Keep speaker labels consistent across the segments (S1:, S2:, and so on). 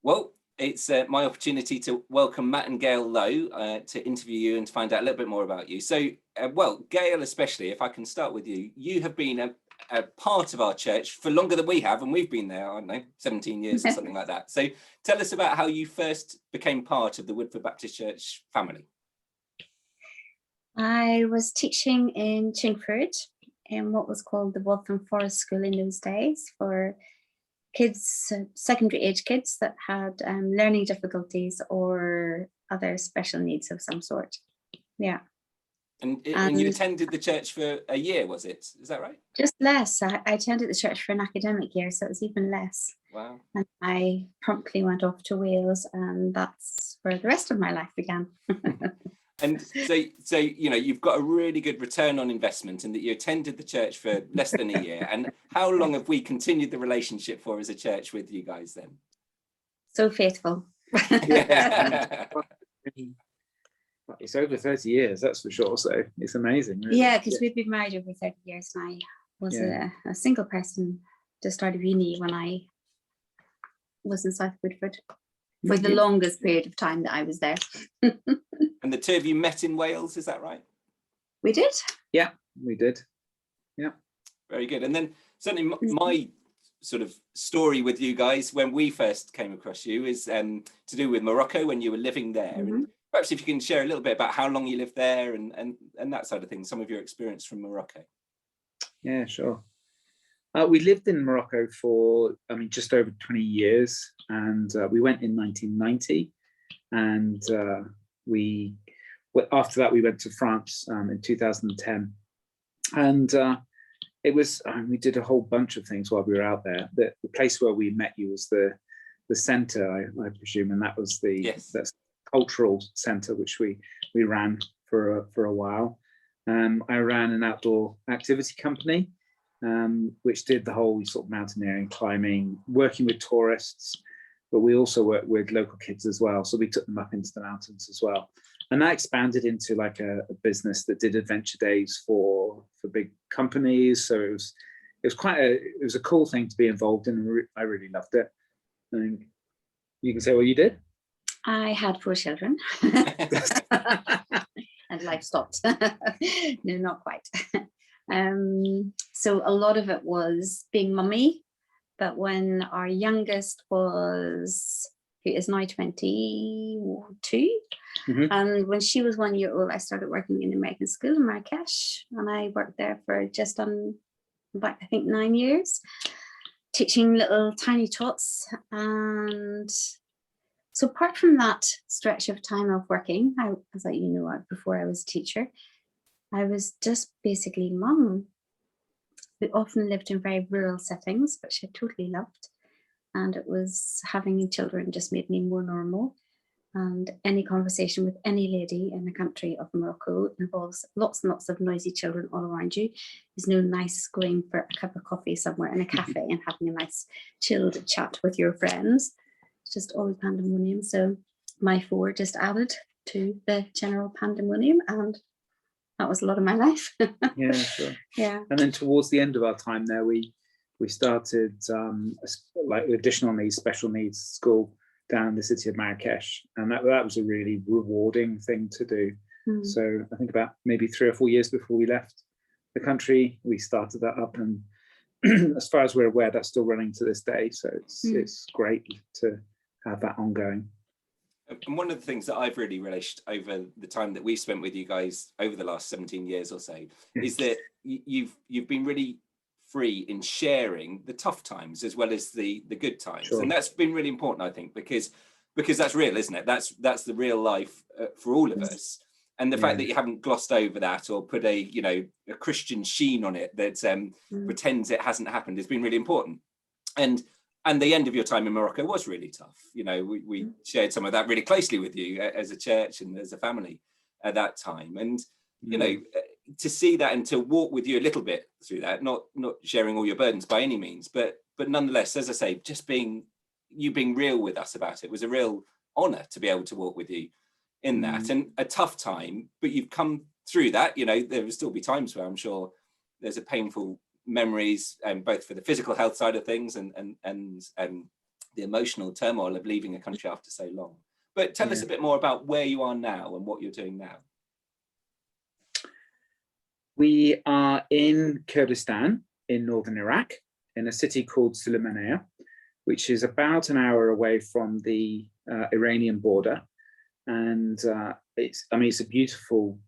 S1: Well, it's my opportunity to welcome Matt and Gail Lowe to interview you and to find out a little bit more about you. So, well, Gail especially, if I can start with you, you have been a part of our church for longer than we have, and we've been there, I don't know, 17 years or something like that. So tell us about how you first became part of the Woodford Baptist Church family.
S2: I was teaching in Chingford in what was called the Waltham Forest School in those days for kids, secondary age kids that had learning difficulties or other special needs of some sort. Yeah.
S1: And you attended the church for a year, was it? Is that right?
S2: Just less. I attended the church for an academic year, so it was even less.
S1: Wow.
S2: And I promptly went off to Wales, and that's where the rest of my life began.
S1: And so you've got a really good return on investment in that you attended the church for less than a year. And how long have we continued the relationship for as a church with you guys then?
S2: So faithful.
S3: Yeah. It's over 30 years, that's for sure. So it's amazing. Really.
S2: Yeah, because we've been married over 30 years, and I was a single person just out of uni when I was in South Woodford for the longest period of time that I was there.
S1: And the two of you met in Wales, is that right?
S2: We did.
S3: Yeah, we did. Yeah.
S1: Very good. And then certainly my sort of story with you guys when we first came across you is to do with Morocco when you were living there.
S2: Mm-hmm.
S1: And perhaps if you can share a little bit about how long you lived there and that side of things, some of your experience from Morocco.
S3: Yeah, sure. We lived in Morocco for, just over 20 years, and we went in 1990, and after that we went to France in 2010, and it was we did a whole bunch of things while we were out there. The place where we met you was the centre, I presume, and that was that's cultural centre which we ran for a while. I ran an outdoor activity company, which did the whole sort of mountaineering, climbing, working with tourists, but we also worked with local kids as well. So we took them up into the mountains as well. And that expanded into like a business that did adventure days for big companies. So it was a cool thing to be involved in. I really loved it. And you can say what you did.
S2: I had 4 children. And life stopped. No, not quite. So a lot of it was being mummy, but when our youngest was, who is now 22, and when she was 1 year old, I started working in an American school in Marrakesh, and I worked there for just about, I think, 9 years, teaching little tiny tots. And so apart from that stretch of time of working, before I was a teacher, I was just basically mum. We often lived in very rural settings, which I totally loved. And it was having children just made me more normal. And any conversation with any lady in the country of Morocco involves lots and lots of noisy children all around you. There's no nice going for a cup of coffee somewhere in a cafe and having a nice chilled chat with your friends. It's just all pandemonium. So my 4 just added to the general pandemonium, and that was a lot of my life.
S3: Yeah, sure.
S2: Yeah.
S3: And then towards the end of our time there, we started like additional needs, special needs school down in the city of Marrakesh, and that was a really rewarding thing to do. So I think about maybe 3 or 4 years before we left the country, we started that up, and as far as we're aware, that's still running to this day. So it's great to have that ongoing.
S1: And one of the things that I've really relished over the time that we've spent with you guys over the last 17 years or so is that you've been really free in sharing the tough times as well as the good times. Sure. And that's been really important, I think, because that's real, isn't it? That's the real life for all of us. And the fact that you haven't glossed over that or put a Christian sheen on it that pretends it hasn't happened has been really important. And the end of your time in Morocco was really tough. We shared some of that really closely with you as a church and as a family at that time. And, to see that and to walk with you a little bit through that, not sharing all your burdens by any means, but nonetheless, as I say, just being real with us about it was a real honor to be able to walk with you in that. And a tough time, but you've come through that. There will still be times where I'm sure there's a painful memories, both for the physical health side of things and the emotional turmoil of leaving a country after so long. But tell us a bit more about where you are now and what you're doing now.
S3: We are in Kurdistan in northern Iraq, in a city called Sulaymaniyah, which is about an hour away from the Iranian border. And it's a beautiful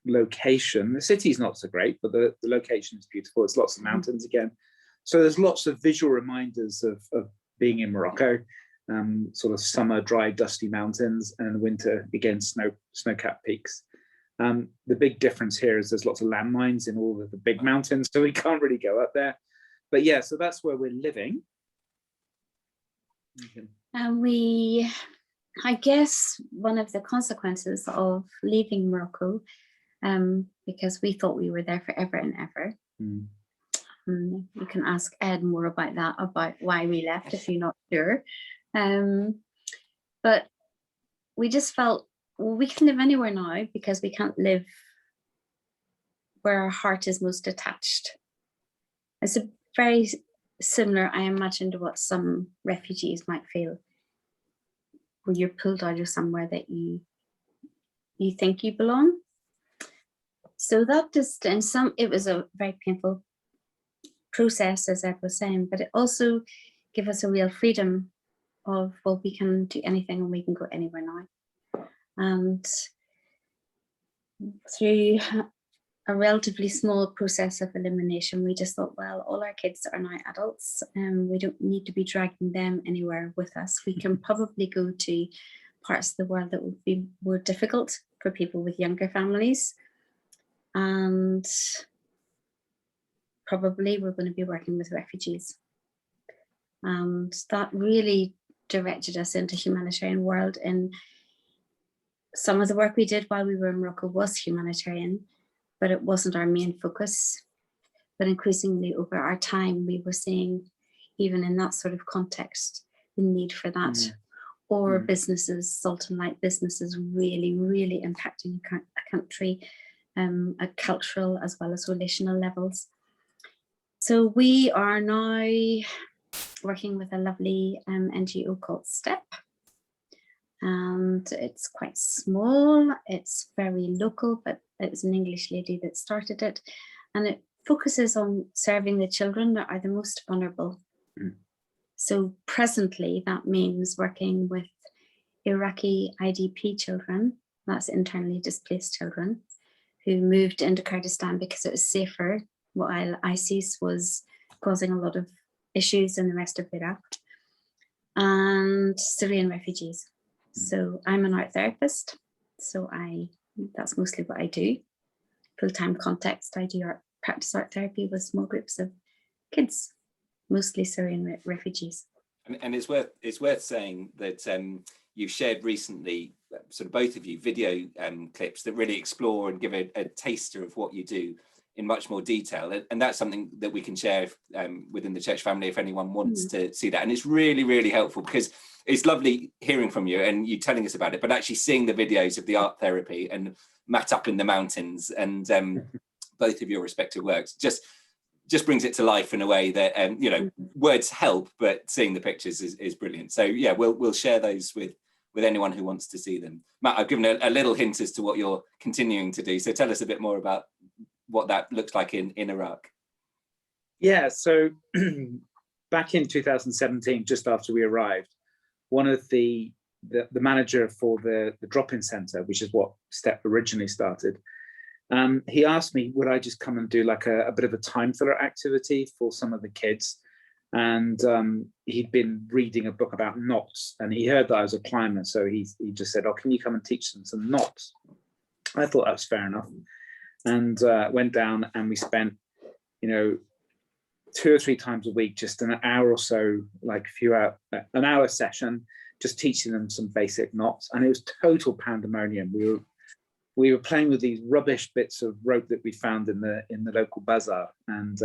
S3: location. The city's not so great, but the location is beautiful. It's lots of mountains again. So there's lots of visual reminders of being in Morocco, sort of summer, dry, dusty mountains, and winter, again, snow-capped peaks. The big difference here is there's lots of landmines in all of the big mountains, so we can't really go up there. But yeah, so that's where we're living.
S2: And I guess one of the consequences of leaving Morocco, because we thought we were there forever and ever. You can ask Ed more about that, about why we left, if you're not sure. But we just felt, well, we can live anywhere now because we can't live where our heart is most attached. It's a very similar, I imagine, to what some refugees might feel, where you're pulled out of somewhere that you think you belong. So that just, it was a very painful process, as Ed was saying, but it also gave us a real freedom of, well, we can do anything and we can go anywhere now. And through a relatively small process of elimination, we just thought, well, all our kids are now adults and we don't need to be dragging them anywhere with us. We can probably go to parts of the world that would be more difficult for people with younger families. And probably we're going to be working with refugees. And that really directed us into humanitarian world. And some of the work we did while we were in Morocco was humanitarian, but it wasn't our main focus. But increasingly over our time, we were seeing, even in that sort of context, the need for that. Or businesses, Sultan-like businesses, really, really impacting a country at cultural as well as relational levels. So we are now working with a lovely NGO called STEP. And it's quite small, it's very local, but it's an English lady that started it. And it focuses on serving the children that are the most vulnerable. So presently, that means working with Iraqi IDP children, that's internally displaced children, who moved into Kurdistan because it was safer, while ISIS was causing a lot of issues in the rest of Iraq, and Syrian refugees. So I'm an art therapist, so that's mostly what I do. Full-time context, I do practice art therapy with small groups of kids, mostly Syrian refugees.
S1: And it's worth saying that you've shared recently, sort of both of you, video clips that really explore and give a taster of what you do in much more detail, and that's something that we can share within the church family if anyone wants to see that. And it's really, really helpful, because it's lovely hearing from you and you telling us about it, but actually seeing the videos of the art therapy and Matt up in the mountains and both of your respective works just brings it to life in a way that words help, but seeing the pictures is brilliant. So yeah, we'll share those with anyone who wants to see them. Matt, I've given a little hint as to what you're continuing to do, so tell us a bit more about what that looks like in Iraq.
S3: Yeah, so back in 2017, just after we arrived, one of the manager for the drop-in center, which is what STEP originally started, he asked me, would I just come and do like a bit of a time filler activity for some of the kids? And he'd been reading a book about knots, and he heard that I was a climber, so he just said, oh, can you come and teach them some knots? I thought that was fair enough. And went down, and we spent, 2 or 3 times a week, just an hour or so, like an hour session, just teaching them some basic knots. And it was total pandemonium. We were playing with these rubbish bits of rope that we found in the local bazaar, and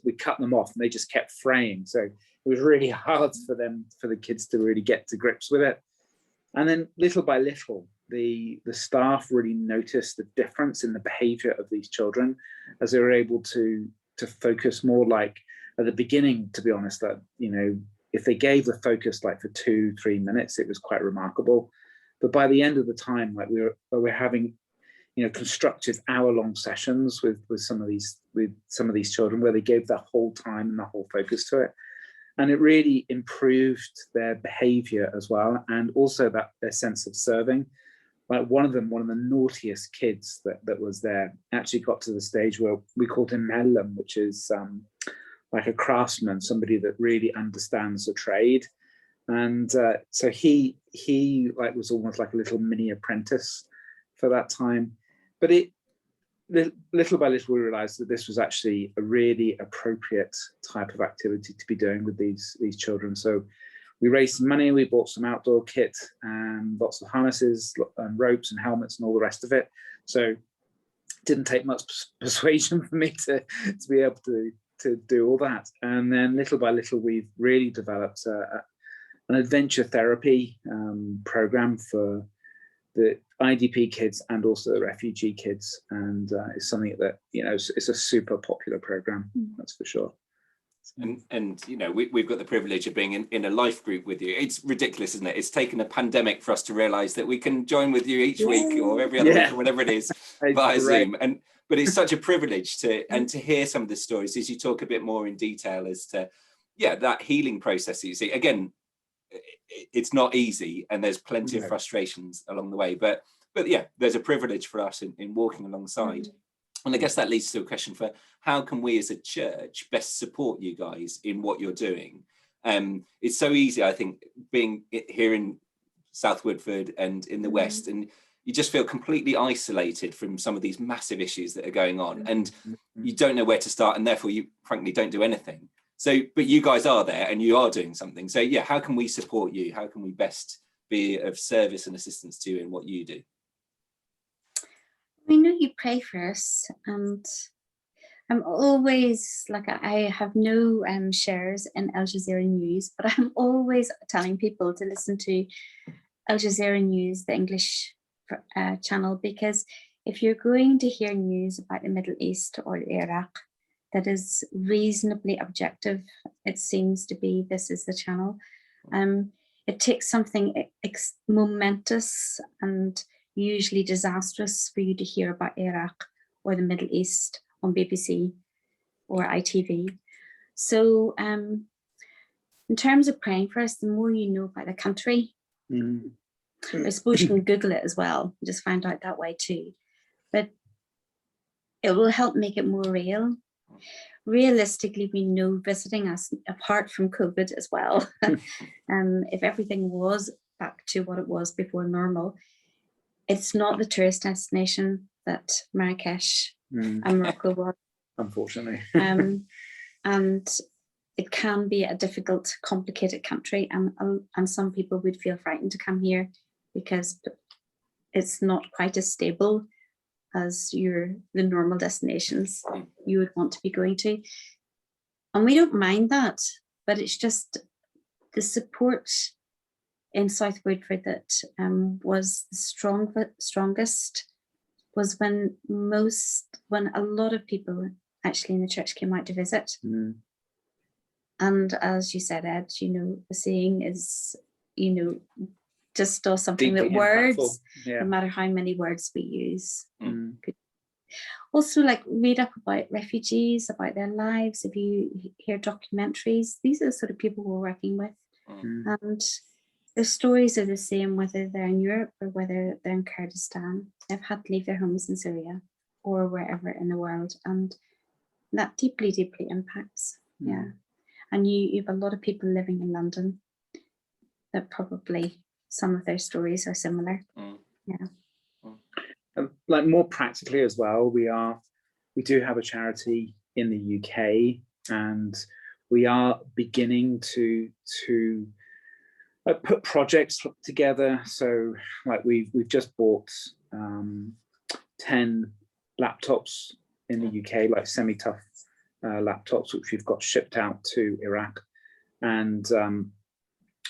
S3: we cut them off, and they just kept fraying. So it was really hard for the kids to really get to grips with it. And then little by little, the staff really noticed the difference in the behavior of these children as they were able to focus more. Like at the beginning, to be honest, that if they gave the focus like for 2-3 minutes, it was quite remarkable. But by the end of the time, like we were having, constructive hour-long sessions with some of these children where they gave their whole time and the whole focus to it. And it really improved their behavior as well, and also that their sense of serving. Like one of the naughtiest kids that was there actually got to the stage where we called him Mellam, which is like a craftsman, somebody that really understands the trade. And so he like was almost like a little mini apprentice for that time. But little by little, we realized that this was actually a really appropriate type of activity to be doing with these children. So we raised some money, we bought some outdoor kit and lots of harnesses and ropes and helmets and all the rest of it. So it didn't take much persuasion for me to be able to do all that. And then little by little, we've really developed an adventure therapy program for the IDP kids and also the refugee kids, and it's something that it's a super popular program, that's for sure.
S1: And we've got the privilege of being in a life group with you. It's ridiculous, isn't it? It's taken a pandemic for us to realize that we can join with you each week or every other week or whatever it is via Zoom. But it's such a privilege to hear some of the stories as you talk a bit more in detail as to that healing process that you see. Again, it's not easy, and there's plenty of frustrations along the way, but there's a privilege for us in walking alongside. And I guess that leads to a question for how can we as a church best support you guys in what you're doing? It's so easy, I think, being here in South Woodford and in the West, and you just feel completely isolated from some of these massive issues that are going on, and you don't know where to start, and therefore you frankly don't do anything. So, but you guys are there and you are doing something. So how can we support you? How can we best be of service and assistance to you in what you do?
S2: We know you pray for us, and I'm always like, I have no shares in Al Jazeera News, but I'm always telling people to listen to Al Jazeera News, the English channel, because if you're going to hear news about the Middle East or Iraq that is reasonably objective, it seems to be, this is the channel. It takes something momentous and usually disastrous for you to hear about Iraq or the Middle East on BBC or ITV. So in terms of praying for us, the more you know about the country, I suppose you can Google it as well, just find out that way too. But it will help make it more real. Realistically, we know visiting us, apart from COVID as well, if everything was back to what it was before normal, it's not the tourist destination that Marrakesh and Morocco was.
S3: Unfortunately.
S2: And it can be a difficult, complicated country, and some people would feel frightened to come here because it's not quite as stable as the normal destinations you would want to be going to. And we don't mind that, but it's just the support in South Woodford that was the strongest was when a lot of people actually in the church came out to visit. And as you said, Ed, the saying is, just does something with words, no matter how many words we use. Also, like, read up about refugees, about their lives. If you hear documentaries, these are the sort of people we're working with. And the stories are the same, whether they're in Europe or whether they're in Kurdistan. They've had to leave their homes in Syria or wherever in the world. And that deeply, deeply impacts. And you have a lot of people living in London that probably some of their stories are similar.
S3: Like, more practically as well, we do have a charity in the UK, and we are beginning to put projects together. So like we've just bought 10 laptops in the UK, like semi-tough laptops, which we've got shipped out to Iraq, and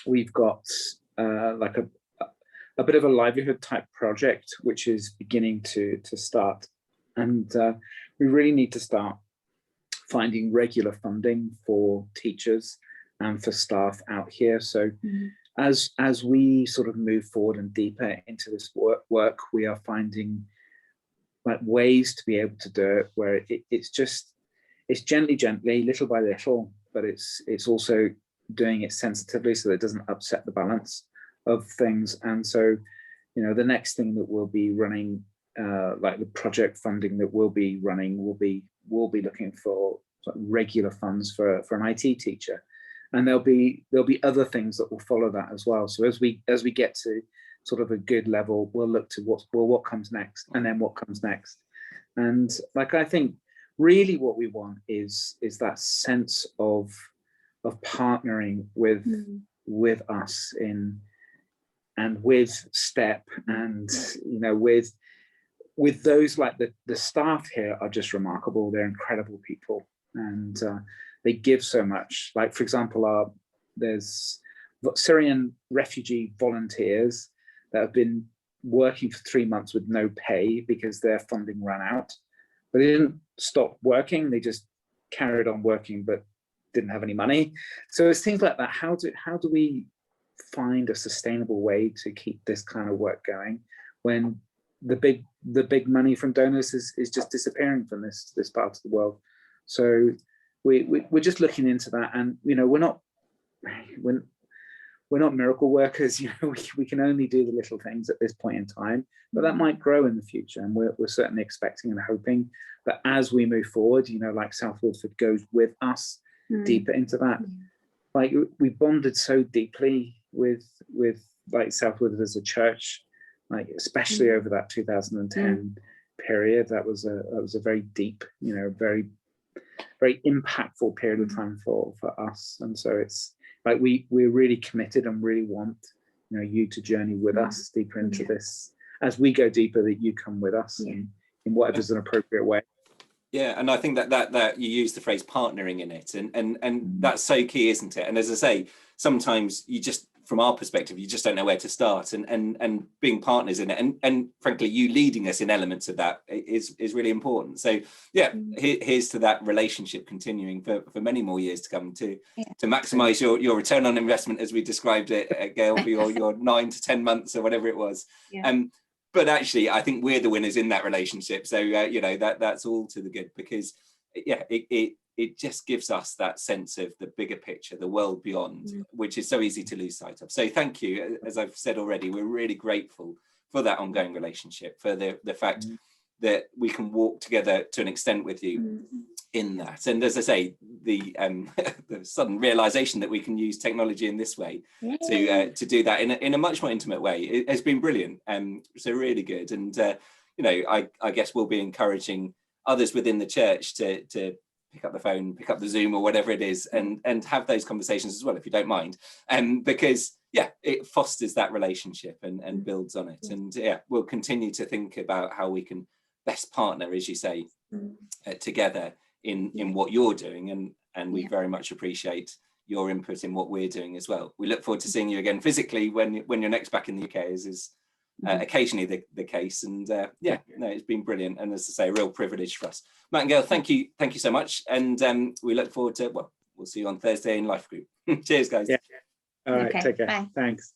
S3: we've got like a bit of a livelihood type project which is beginning to start, and we really need to start finding regular funding for teachers and for staff out here. So as we sort of move forward and deeper into this work, we are finding like ways to be able to do it where it's gently, little by little, but it's also doing it sensitively so that it doesn't upset the balance of things. And so, you know, the next thing that we'll be running, like the project funding that we'll be running, we'll be looking for regular funds for an IT teacher, and there'll be other things that will follow that as well. So as we get to sort of a good level, we'll look to what comes next, and then what comes next. And like, I think really what we want is that sense of partnering with us and with STEP, and you know, with those, like the staff here are just remarkable. They're incredible people, and they give so much. Like, for example, there's Syrian refugee volunteers that have been working for 3 months with no pay because their funding ran out, but they didn't stop working. They just carried on working, but didn't have any money. So it's things like that. How do we find a sustainable way to keep this kind of work going when the big money from donors is just disappearing from this part of the world? So we're just looking into that, and you know, we're not miracle workers. You know, we can only do the little things at this point in time, but that might grow in the future, and we're certainly expecting and hoping that as we move forward, you know, like South Woodford goes with us deeper into that. Like, we bonded so deeply with like South Woodford as a church, like especially over that 2010 period. That was a very deep, you know, very impactful period of time for us. And so it's like we're really committed and really want, you know, you to journey with us deeper into this. As we go deeper, that you come with us in whatever's an appropriate way.
S1: Yeah, and I think that you use the phrase partnering in it, and that's so key, isn't it? And as I say, sometimes you just, from our perspective, you just don't know where to start, and being partners in it, and frankly, you leading us in elements of that is really important. So yeah, here's to that relationship continuing for many more years to come, to maximise your return on investment, as we described it, Gail, for your 9 to 10 months or whatever it was. But actually, I think we're the winners in that relationship. So you know, that's all to the good, because it just gives us that sense of the bigger picture, the world beyond, which is so easy to lose sight of. So thank you. As I've said already, we're really grateful for that ongoing relationship, for the fact that we can walk together to an extent with you in that. And as I say, the sudden realization that we can use technology in this way to do that in a much more intimate way, it has been brilliant. So really good. And you know, I guess we'll be encouraging others within the church to pick up the phone, pick up the Zoom or whatever it is, and have those conversations as well, if you don't mind. Because it fosters that relationship and builds on it. And we'll continue to think about how we can best partner, as you say, together in what you're doing, and we very much appreciate your input in what we're doing as well. We look forward to seeing you again physically when you're next back in the UK, as is occasionally the case. And it's been brilliant, and as I say, a real privilege for us. Matt and Gail, thank you so much, and we look forward to, we'll see you on Thursday in Life Group. Cheers, guys.
S3: All right, take care.
S2: Bye.
S3: Thanks.